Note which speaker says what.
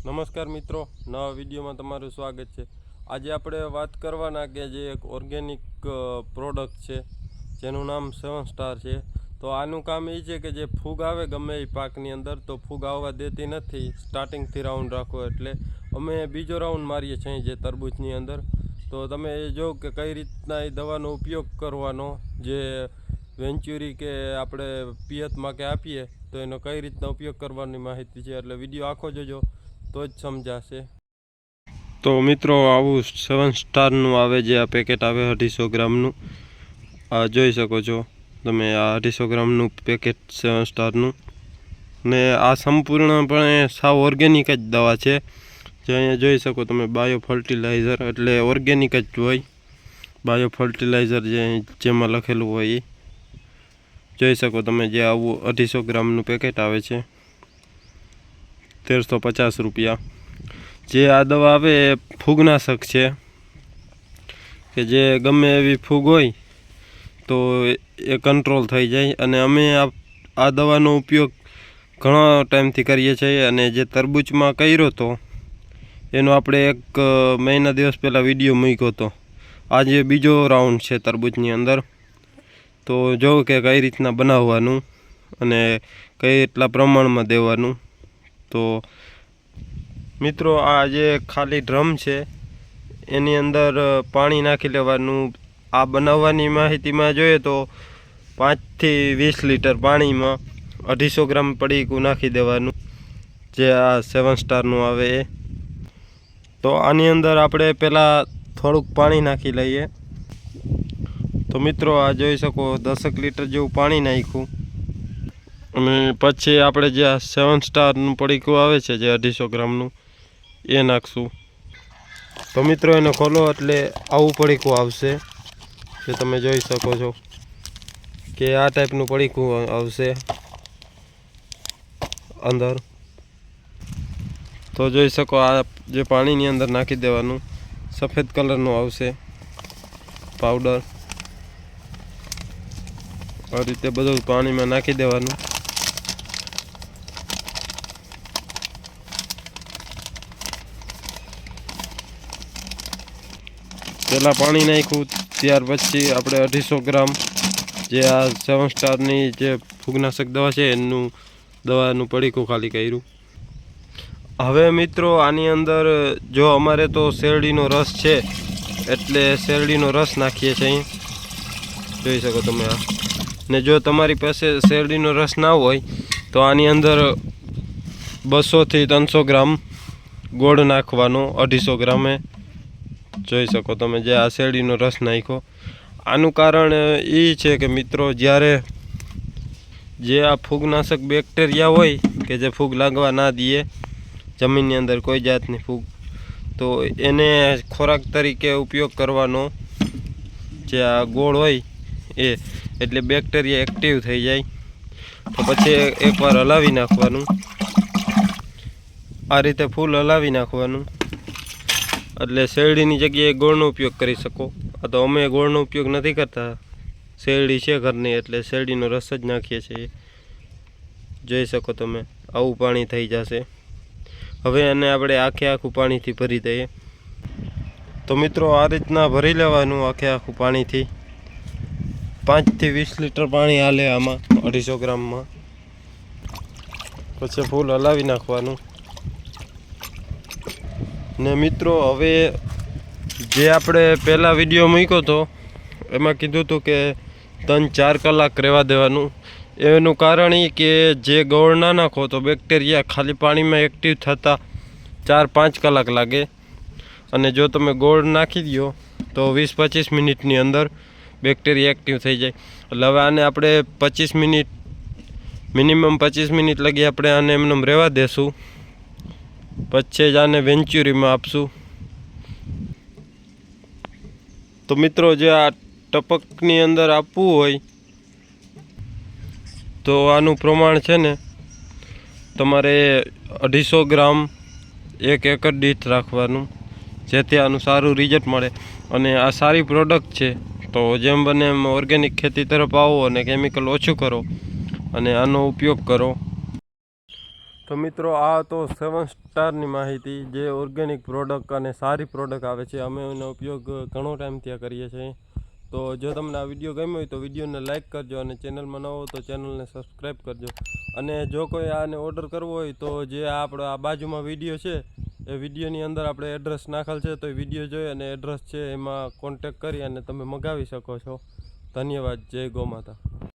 Speaker 1: નમસ્કાર મિત્રો, નવા વિડીયોમાં તમારું સ્વાગત છે। આજે આપણે વાત કરવાના કે જે એક ઓર્ગેનિક પ્રોડક્ટ છે જેનું નામ 7 સ્ટાર છે। તો આનું કામ એ છે કે જે ફૂગ આવે ગમે એ પાકની અંદર તો ફૂગ આવવા દેતી નથી। સ્ટાર્ટિંગથી રાઉન્ડ રાખો એટલે અમે બીજો રાઉન્ડ મારીએ છીએ જે તરબૂચની અંદર। તો તમે એ જો કે કઈ રીતના એ દવાનો ઉપયોગ કરવાનો, જે વેન્ચ્યુરી કે આપણે પિયતમાં કે આપીએ તો એનો કઈ રીતના ઉપયોગ કરવાની માહિતી છે, એટલે વિડીયો આખો જોજો તો જ સમજાશે। તો મિત્રો આવું 7 સ્ટારનું આવે, જે આ પેકેટ આવે 250 ગ્રામનું, આ જોઈ શકો છો તમે। આ 250 ગ્રામનું પેકેટ 7 સ્ટારનું, ને આ સંપૂર્ણપણે સાવ ઓર્ગેનિક જ દવા છે। જે અહીંયા જોઈ શકો તમે, બાયો ફર્ટિલાઇઝર એટલે ઓર્ગેનિક જ હોય। બાયો ફર્ટિલાઇઝર જેમાં લખેલું હોય એ જોઈ શકો તમે। જે આવું 250 ગ્રામનું પેકેટ આવે છે 1350 રૂપિયા। જે આ દવા આવે એ ફૂગનાશક છે કે જે ગમે એવી ફૂગ હોય તો એ કંટ્રોલ થઈ જાય। અને અમે આ દવાનો ઉપયોગ ઘણા ટાઈમથી કરીએ છીએ, અને જે તરબૂચમાં કર્યો હતો એનો આપણે 1 મહિના દિવસ પહેલાં વિડીયો મૂક્યો હતો। આજે બીજો રાઉન્ડ છે તરબૂચની અંદર, તો જો કે કઈ રીતના બનાવવાનું અને કઈ એટલા પ્રમાણમાં દેવાનું। તો મિત્રો આ જે ખાલી ડ્રમ છે એની અંદર પાણી નાખી લેવાનું। આ બનાવવાની માહિતીમાં જોઈએ તો 5 થી 20 લીટર પાણીમાં 250 ગ્રામ પડીકું નાખી દેવાનું, જે આ 7 સ્ટારનું આવે એ। તો આની અંદર આપણે પહેલાં થોડુંક પાણી નાખી લઈએ। તો મિત્રો આ જોઈ શકો 10 લીટર જેવું પાણી નાખ્યું, અને પછી આપણે જે આ 7 સ્ટારનું પડીકું આવે છે જે 250 ગ્રામનું એ નાખશું। તો મિત્રો એને ખોલો એટલે આવું પડીકું આવશે, જે તમે જોઈ શકો છો કે આ ટાઈપનું પડીકું આવશે અંદર। તો જોઈ શકો આ જે પાણીની અંદર નાખી દેવાનું, સફેદ કલરનું આવશે પાવડર। આ રીતે બધું પાણીમાં નાખી દેવાનું। પહેલાં પાણી નાખ્યું, ત્યાર પછી આપણે 250 ગ્રામ જે આ 7 સ્ટારની જે ફૂગનાશક દવા છે એનું દવાનું પડીકું ખાલી કર્યું। હવે મિત્રો આની અંદર જો અમારે તો શેરડીનો રસ છે એટલે શેરડીનો રસ નાખીએ છીએ, જોઈ શકો તમે આ। ને જો તમારી પાસે શેરડીનો રસ ના હોય તો આની અંદર 200 થી 300 ગ્રામ ગોળ નાખવાનો 250 ગ્રામે, જોઈ શકો તમે જે આ શેરડીનો રસ નાખ્યો। આનું કારણ એ છે કે મિત્રો જ્યારે જે આ ફૂગનાશક બેક્ટેરિયા હોય કે જે ફૂગ લાગવા ના દે જમીનની અંદર કોઈ જાતની ફૂગ, તો એને ખોરાક તરીકે ઉપયોગ કરવાનો જે આ ગોળ હોય એ, એટલે બેક્ટેરિયા એક્ટિવ થઈ જાય। તો પછી એકવાર હલાવી નાખવાનું, આ રીતે ફૂલ હલાવી નાખવાનું, એટલે શેરડીની જગ્યાએ ગોળનો ઉપયોગ કરી શકો। આ તો અમે ગોળનો ઉપયોગ નથી કરતા, શેરડી છે ઘરની એટલે શેરડીનો રસ જ નાખીએ છીએ। જોઈ શકો તમે આવું પાણી થઈ જશે। હવે એને આપણે આખું પાણીથી ભરી દઈએ। તો મિત્રો આ રીતના ભરી લેવાનું આખું પાણીથી। 5 થી 20 લીટર પાણી હાલે આમાં 250 ગ્રામમાં, પછી ફૂલ હલાવી નાખવાનું। ને મિત્રો હવે જે આપણે પહેલાં વિડીયો મૂક્યો હતો એમાં કીધું હતું કે 3-4 કલાક રહેવા દેવાનું। એનું કારણ એ કે જે ગોળ ના નાખો તો બેક્ટેરિયા ખાલી પાણીમાં એક્ટિવ થતાં 4-5 કલાક લાગે, અને જો તમે ગોળ નાખી દો તો 20-25 મિનિટની અંદર બેક્ટેરિયા એક્ટિવ થઈ જાય। એટલે હવે આને આપણે 25 મિનિટ મિનિમમ 25 મિનિટ લગી આપણે આને એમને રહેવા દેશું, પછી જ આને વેન્ચ્યુરીમાં આપશું। તો મિત્રો જે આ ટપકની અંદર આપવું હોય તો આનું પ્રમાણ છે ને તમારે 250 ગ્રામ 1 એકર દીઠ રાખવાનું, જેથી આનું સારું રિઝલ્ટ મળે। અને આ સારી પ્રોડક્ટ છે, તો જેમ બને એમ ઓર્ગેનિક ખેતી તરફ આવો અને કેમિકલ ઓછું કરો અને આનો ઉપયોગ કરો। તો મિત્રો આ તો 7 સ્ટારની માહિતી જે ઓર્ગેનિક પ્રોડક્ટ અને સારી પ્રોડક્ટ આવે છે. અમે એનો ઉપયોગ ઘણો ટાઈમ ત્યાં કરીએ છીએ. તો જો તમને આ વિડીયો ગમ્યો હોય તો વિડીયોને લાઇક કરજો અને ચેનલમાં ન હો તો ચેનલને સબસ્ક્રાઈબ કરજો. અને જો કોઈ આને ઓર્ડર કરવો હોય તો જે આપણો આ બાજુમાં વિડીયો છે એ વિડીયોની અંદર આપણે એડ્રેસ નાખેલ છે. તો એ વિડીયો જોઈ અને એડ્રેસ છે એમાં કોન્ટેક કરી અને તમે મગાવી શકો છો. ધન્યવાદ. જય ગૌ માતા.